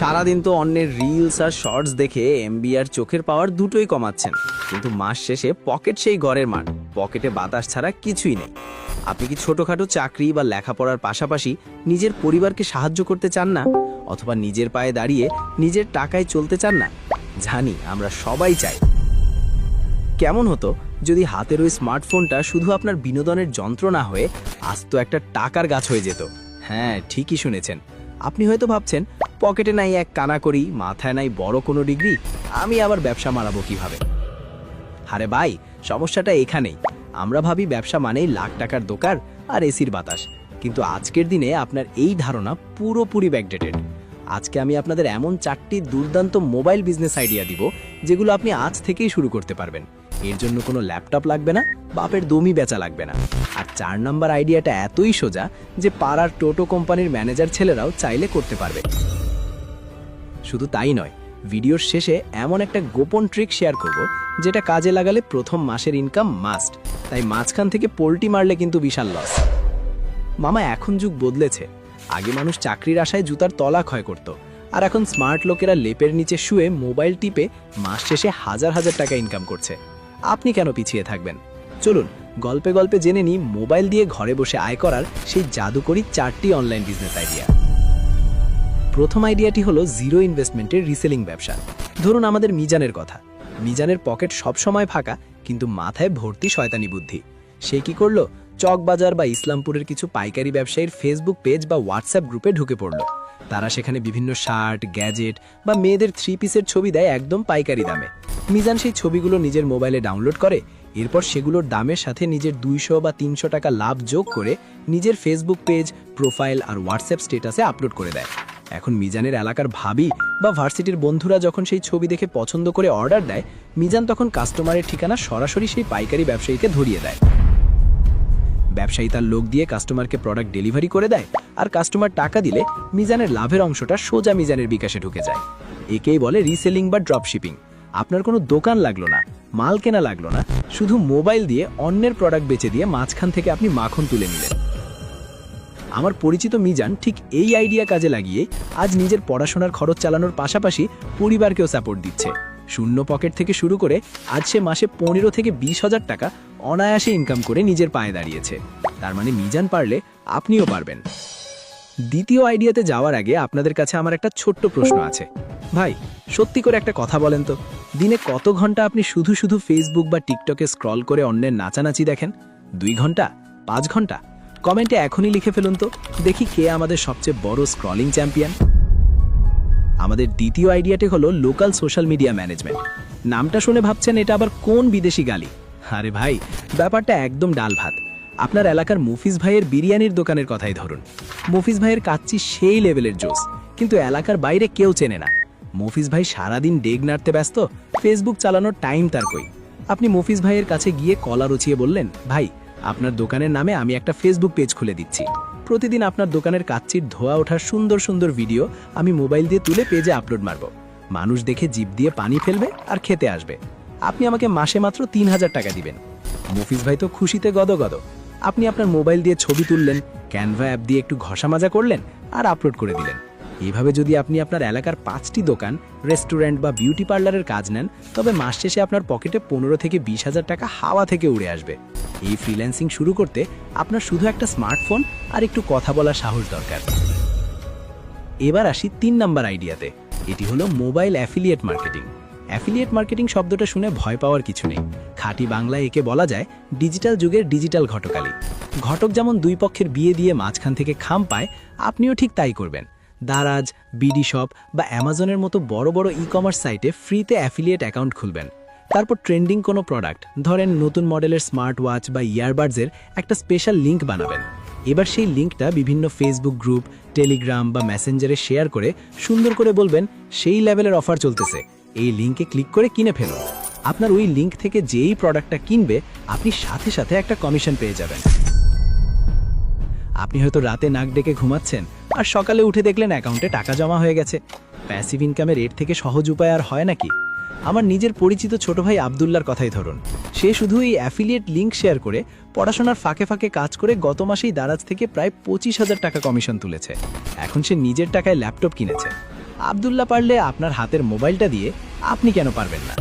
সারাদিন তো অন্যের রিলস আর শর্টস দেখে এমবি আর চোখের পাওয়ার দুটোই কমাচ্ছেন, কিন্তু মাস শেষে পকেট সেই ঘরের মাঠ, পকেটে বাতাস ছাড়া কিছুই নেই। আপনি কি ছোটখাটো চাকরি বা লেখাপড়ার পাশাপাশি নিজের পরিবারকে সাহায্য করতে চান না, অথবা নিজের পায়ে দাঁড়িয়ে নিজের টাকায় চলতে চান না? জানি আমরা সবাই চাই। কেমন হতো যদি হাতের ওই স্মার্টফোনটা শুধু আপনার বিনোদনের যন্ত্র না হয়ে আস্ত একটা টাকার গাছ হয়ে যেত? হ্যাঁ, ঠিকই শুনেছেন। আপনি হয়তো ভাবছেন, পকেটে নাই এক কানাকড়ি, মাথায় নাই বড় কোনো ডিগ্রি, আমি আবার ব্যবসা মারাবো কিভাবে? আরে ভাই, সমস্যাটা এখানেই। আমরা ভাবি ব্যবসা মানেই লাখ টাকার দোকান আর এসির বাতাস, কিন্তু আজকের দিনে আপনার এই ধারণা পুরোপুরি ব্যাকডেটেড। আজকে আমি আপনাদের এমন 4টি দুর্দান্ত মোবাইল বিজনেস আইডিয়া দিব যেগুলো আপনি আজ থেকেই শুরু করতে পারবেন। এর জন্য কোনো ল্যাপটপ লাগবে না, বাপের দমই বেচা লাগবে না। আর 4 নম্বর আইডিয়াটা এতই সোজা যে পাড়ার টোটো কোম্পানির ম্যানেজার ছেলেরাও চাইলে করতে পারবে। শুধু তাই নয়, ভিডিওর শেষে এমন একটা গোপন ট্রিক শেয়ার করব যেটা কাজে লাগালে প্রথম মাসের ইনকাম মাস্ট, তাই মাঝখান থেকে পোল্টি মারলে কিন্তু বিশাল লস। মামা, এখন যুগ বদলেছে। আগে মানুষ চাকরির আশায় জুতার তলা ক্ষয় করত, আর এখন স্মার্ট লোকেরা লেপের নিচে শুয়ে মোবাইল টিপে মাস শেষে হাজার হাজার টাকা ইনকাম করছে। আপনি কেন পিছিয়ে থাকবেন? চলুন গল্পে গল্পে জেনে নিই মোবাইল দিয়ে ঘরে বসে আয় করার সেই জাদুকরী 4টি অনলাইন বিজনেস আইডিয়া। প্রথম আইডিয়াটি হলো জিরো ইনভেস্টমেন্টের রিসেলিং ব্যবসা। ধরুন আমাদের মিজানের কথা। মিজানের পকেট সব সময় ফাঁকা, কিন্তু মাথায় ভর্তি শয়তানি বুদ্ধি। সে কি করলো? চকবাজার বা ইসলামপুরের কিছু পাইকারি ব্যবসায়ীর ফেসবুক পেজ বা হোয়াটসঅ্যাপ গ্রুপে ঢুকে পড়ল। তারা সেখানে বিভিন্ন শার্ট, গ্যাজেট বা মেয়েদের 3 পিসের ছবি দেয় একদম পাইকারি দামে। মিজান সেই ছবিগুলো নিজের মোবাইলে ডাউনলোড করে, এরপর সেগুলোর দামের সাথে নিজের 200 বা 300 টাকা লাভ যোগ করে নিজের ফেসবুক পেজ, প্রোফাইল আর হোয়াটসঅ্যাপ স্ট্যাটাসে আপলোড করে দেয়। এখন মিজানের এলাকার ভাবি বা ভার্সিটির বন্ধুরা যখন সেই ছবি দেখে পছন্দ করে অর্ডার দেয়, মিজান তখন কাস্টমারের ঠিকানা সরাসরি সেই পাইকারি ব্যবসায়ীকে ধরিয়ে দেয়। ব্যবসায়ী তার লোক দিয়ে কাস্টমারকে প্রোডাক্ট ডেলিভারি করে দেয়, আর কাস্টমার টাকা দিলে মিজানের লাভের অংশটা সোজা মিজানের বিকাশে ঢুকে যায়। একেই বলে রিসেলিং বা ড্রপ শিপিং। আপনার কোনো দোকান লাগলো না, মাল কেনা লাগলো না, শুধু মোবাইল দিয়ে অন্যের প্রোডাক্ট বেচে দিয়ে মাঝখান থেকে আপনি মাখন তুলে নিলেন। আমার পরিচিত মিজান ঠিক এই আইডিয়া কাজে লাগিয়ে আজ নিজের পড়াশোনার খরচ চালানোর পাশাপাশি পরিবারকেও সাপোর্ট দিচ্ছে। শূন্য পকেট থেকে শুরু করে আজ সে মাসে 15 থেকে 20 হাজার টাকা অনায়াসে ইনকাম করে নিজের পায়ে দাঁড়িয়েছে। তার মানে মিজান পারলে আপনিও পারবেন। দ্বিতীয় আইডিয়াতে যাওয়ার আগে আপনাদের কাছে আমার একটা ছোট্ট প্রশ্ন আছে। ভাই, সত্যি করে একটা কথা বলেন তো, দিনে কত ঘন্টা আপনি শুধু শুধু ফেসবুক বা টিকটকে স্ক্রল করে অন্যের নাচানাচি দেখেন? 2 ঘন্টা? 5 ঘন্টা? কমেন্টে এখনই লিখে ফেলুন তো, দেখি কে আমাদের সবচেয়ে বড় স্ক্রলিং চ্যাম্পিয়ন। আমাদের দ্বিতীয় আইডিয়াটি হলো লোকাল সোশ্যাল মিডিয়া ম্যানেজমেন্ট। নামটা শুনে ভাবছেন এটা আবার কোন বিদেশি গালি? আরে ভাই, ব্যাপারটা একদম ডাল ভাত। আপনার এলাকার মুফিজ ভাইয়ের বিরিয়ানির দোকানের কথাই ধরুন। মুফিজ ভাইয়ের কাচ্চি সেই লেভেলের জোস, কিন্তু এলাকার বাইরে কেউ চেনে না। মুফিজ ভাই সারাদিন ডেগ নাড়তে ব্যস্ত, ফেসবুক চালানোর টাইম তার কই। আপনি মুফিজ ভাইয়ের কাছে গিয়ে কলা রচিয়ে বললেন, ভাই, আপনার দোকানের নামে আমি একটা ফেসবুক পেজ খুলে দিচ্ছি। প্রতিদিন আপনার দোকানের কাচ্চির ধোয়া ওঠার সুন্দর সুন্দর ভিডিও আমি মোবাইল দিয়ে তুলে পেজে আপলোড মারব। মানুষ দেখে জিভ দিয়ে পানি ফেলবে আর খেতে আসবে। আপনি আমাকে মাসে মাত্র 3000 টাকা দিবেন। মুফিজ ভাই তো খুশিতে গদগদ। আপনি আপনার মোবাইল দিয়ে ছবি তুললেন, ক্যানভা অ্যাপ দিয়ে একটু ঘষা মাজা করলেন আর আপলোড করে দিলেন। এইভাবে যদি আপনি আপনার এলাকার 5টি দোকান, রেস্টুরেন্ট বা বিউটি পার্লারের কাজ নেন, তবে মাস শেষে আপনার পকেটে 15 থেকে 20 হাজার টাকা হাওয়া থেকে উড়ে আসবে। এই ফ্রিল্যান্সিং শুরু করতে আপনার শুধু একটা স্মার্টফোন আর একটু কথা বলার সাহস দরকার। এবার আসি 3 নম্বর আইডিয়াতে। এটি হলো mobile affiliate marketing. Affiliate marketing শব্দটা শুনে ভয় পাওয়ার কিছু নেই। খাঁটি বাংলায় একে বলা যায় ডিজিটাল যুগের ডিজিটাল ঘটকালি। ঘটক যেমন 2 পক্ষের বিয়ে দিয়ে মাঝখান থেকে খাম পায়, আপনিও ঠিক তাই করবেন। দারাজ, বিডি শপ বা অ্যামাজনের মতো বড় বড় ই-কমার্স সাইটে ফ্রিতে অ্যাফিলিয়েট অ্যাকাউন্ট খুলবেন। তারপর ট্রেন্ডিং কোনো প্রোডাক্ট, ধরেন নতুন মডেলের স্মার্ট ওয়াচ বা ইয়ারবাডসের একটা স্পেশাল লিঙ্ক বানাবেন। এবার সেই লিঙ্কটা বিভিন্ন ফেসবুক গ্রুপ, টেলিগ্রাম বা মেসেঞ্জারে শেয়ার করে সুন্দর করে বলবেন, সেই লেভেলের অফার চলতেছে, এই লিঙ্কে ক্লিক করে কিনে ফেলুন। আপনার ওই লিঙ্ক থেকে যেই প্রোডাক্টটা কিনবে, আপনি সাথে সাথে একটা কমিশন পেয়ে যাবেন। আপনি হয়তো রাতে নাক ডেকে ঘুমাচ্ছেন আর সকালে উঠে দেখলেন অ্যাকাউন্টে টাকা জমা হয়ে গেছে। প্যাসিভ ইনকামের এর থেকে সহজ উপায় আর হয় নাকি? আমার নিজের পরিচিত ছোট ভাই আব্দুল্লার কথাই ধরুন। সে শুধু এই অ্যাফিলিয়েট লিঙ্ক শেয়ার করে পড়াশোনার ফাঁকে ফাঁকে কাজ করে গত মাসেই দারাজ থেকে প্রায় 25 হাজার টাকা কমিশন তুলেছে। এখন সে নিজের টাকায় ল্যাপটপ কিনেছে। আব্দুল্লাহ পারলে আপনার হাতের মোবাইলটা দিয়ে আপনি কেন পারবেন না?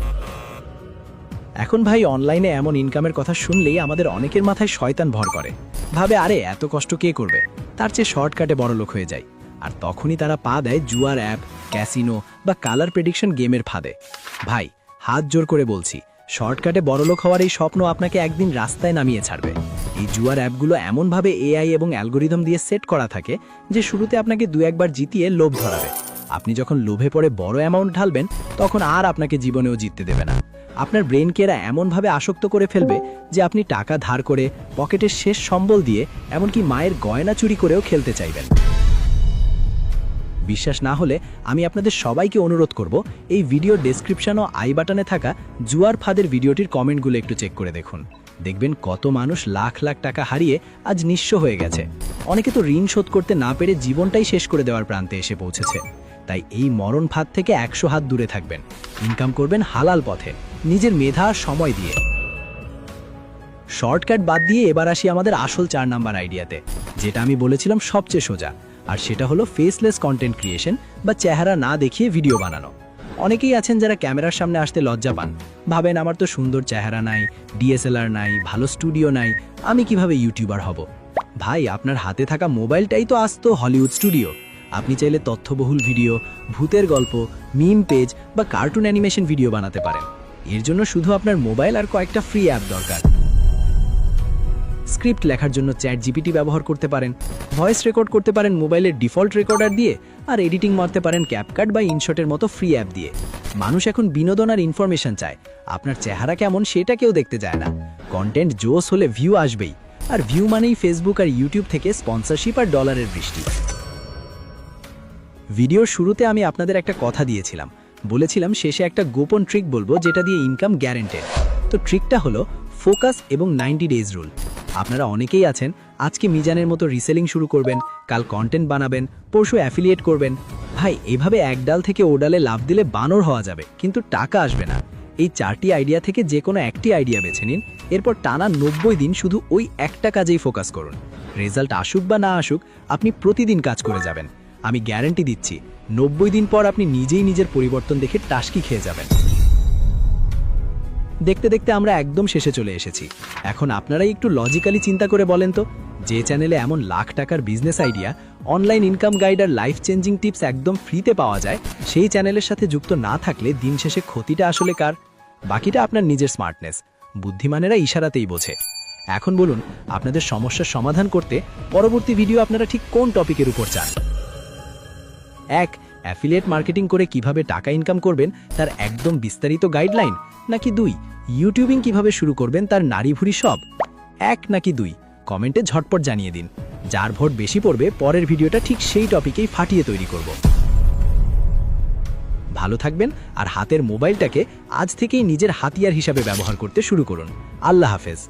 এখন ভাই অনলাইনে এমন ইনকামের কথা শুনলেই আমাদের অনেকের মাথায় শয়তান ভর করে, ভাবে আরে এত কষ্ট কে করবে, তার চেয়ে শর্টকাটে বড়লোক হয়ে যায়। আর তখনই তারা পা দেয় জুয়ার অ্যাপ, ক্যাসিনো বা কালার প্রেডিকশন গেমের ফাঁদে। ভাই হাত জোর করে বলছি, শর্টকাটে বড়লোক হওয়ার এই স্বপ্ন আপনাকে একদিন রাস্তায় নামিয়ে ছাড়বে। এই জুয়ার অ্যাপগুলো এমনভাবে এআই এবং অ্যালগোরিদম দিয়ে সেট করা থাকে যে শুরুতে আপনাকে দু একবার জিতিয়ে লোভ ধরাবে। আপনি যখন লোভে পড়ে বড় অ্যামাউন্ট ঢালবেন তখন আর আপনাকে জীবনেও জিততে দেবে না। আপনার ব্রেনকে এরা এমনভাবে আসক্ত করে ফেলবে যে আপনি টাকা ধার করে পকেটের শেষ সম্বল দিয়ে এমনকি মায়ের গয়না চুরি করেও খেলতে চাইবেন। বিশ্বাস না হলে আমি আপনাদের সবাইকে অনুরোধ করব, এই ভিডিওর ডেসক্রিপশন ও আই বাটনে থাকা জুয়ার ফাঁদের ভিডিওটির কমেন্টগুলো একটু চেক করে দেখুন। দেখবেন কত মানুষ লাখ লাখ টাকা হারিয়ে আজ নিঃস্ব হয়ে গেছে। অনেকে তো ঋণ শোধ করতে না পেরে জীবনটাই শেষ করে দেওয়ার প্রান্তে এসে পৌঁছেছে। তাই এই মরণ ফাঁদ থেকে 100 হাত দূরে থাকবেন। ইনকাম করবেন হালাল পথে, নিজের মেধা আর সময় দিয়ে। শর্টকাট বাদ দিয়ে এবার আসি আমাদের আসল 4 নাম্বার আইডিয়াতে, যেটা আমি বলেছিলাম সবচেয়ে সোজা। আর সেটা হলো ফেসলেস কন্টেন্ট ক্রিয়েশন বা চেহারা না দেখিয়ে ভিডিও বানানো। অনেকেই আছেন যারা ক্যামেরার সামনে আসতে লজ্জা পান, ভাবেন আমার তো সুন্দর চেহারা নাই, ডিএসএলআর নাই, ভালো স্টুডিও নাই, আমি কিভাবে ইউটিউবার হব। ভাই আপনার হাতে থাকা মোবাইলটাই তো আসতো হলিউড স্টুডিও। আপনি চাইলে তথ্যবহুল ভিডিও, ভূতের গল্প, মিম পেজ বা কার্টুন অ্যানিমেশন ভিডিও বানাতে পারেন। এর জন্য শুধু আপনার মোবাইল আর কয়েকটা ফ্রি অ্যাপ দরকার। স্ক্রিপ্ট লেখার জন্য চ্যাট জিপিটি ব্যবহার করতে পারেন, ভয়েস রেকর্ড করতে পারেন মোবাইলের ডিফল্ট রেকর্ডার দিয়ে, আর এডিটিং মারতে পারেন ক্যাপকাট বা ইনশটের মতো ফ্রি অ্যাপ দিয়ে। মানুষ এখন বিনোদন আর ইনফরমেশন চায়, আপনার চেহারা কেমন সেটা কেউ দেখতে যায় না। কন্টেন্ট জোস হলে ভিউ আসবেই, আর ভিউ মানেই ফেসবুক আর ইউটিউব থেকে স্পন্সরশিপ আর ডলারের বৃষ্টি। ভিডিওর শুরুতে আমি আপনাদের একটা কথা দিয়েছিলাম, বলেছিলাম শেষে একটা গোপন ট্রিক বলবো যেটা দিয়ে ইনকাম গ্যারেন্টেড। তো ট্রিকটা হলো ফোকাস এবং 90 ডেজ রুল। আপনারা অনেকেই আছেন আজকে মিজানের মতো রিসেলিং শুরু করবেন, কাল কন্টেন্ট বানাবেন, পরশু অ্যাফিলিয়েট করবেন। ভাই এভাবে এক ডাল থেকে ও ডালে লাভ দিলে বানর হওয়া যাবে, কিন্তু টাকা আসবে না। এই 4টি আইডিয়া থেকে যে কোনো একটি আইডিয়া বেছে নিন, এরপর টানা 90 দিন শুধু ওই একটা কাজেই ফোকাস করুন। রেজাল্ট আসুক বা না আসুক, আপনি প্রতিদিন কাজ করে যাবেন। আমি গ্যারান্টি দিচ্ছি 90 দিন পর আপনি নিজেই নিজের পরিবর্তন দেখে টাসকি খেয়ে যাবেন। দেখতে দেখতে আমরা একদম শেষে চলে এসেছি। এখন আপনারাই একটু লজিক্যালি চিন্তা করে বলেন তো, যে চ্যানেলে এমন লাখ টাকার business idea, online income guide আর লাইফ চেঞ্জিং টিপস একদম ফ্রিতে পাওয়া যায়, সেই চ্যানেলের সাথে যুক্ত না থাকলে দিন শেষে ক্ষতিটা আসলে কার? বাকিটা আপনার নিজের স্মার্টনেস। বুদ্ধিমানেরা ইশারাতেই বোঝে। এখন বলুন, আপনাদের সমস্যার সমাধান করতে পরবর্তী ভিডিও আপনারা ঠিক কোন টপিকের উপর চান? 1. অ্যাফিলিয়েট মার্কেটিং করে কিভাবে টাকা ইনকাম করবেন তার একদম বিস্তারিত গাইডলাইন, নাকি 2. ইউটিউবিং কিভাবে শুরু করবেন তার নাড়িভুড়ি সব? 1 নাকি 2 কমেন্টে ঝটপট জানিয়ে দিন। যার ভোট বেশি পড়বে পরের ভিডিওটা ঠিক সেই টপিকেই ফাটিয়ে তৈরি করব। ভালো থাকবেন আর হাতের মোবাইলটাকে আজ থেকেই নিজের হাতিয়ার হিসাবে ব্যবহার করতে শুরু করুন। আল্লাহ হাফেজ।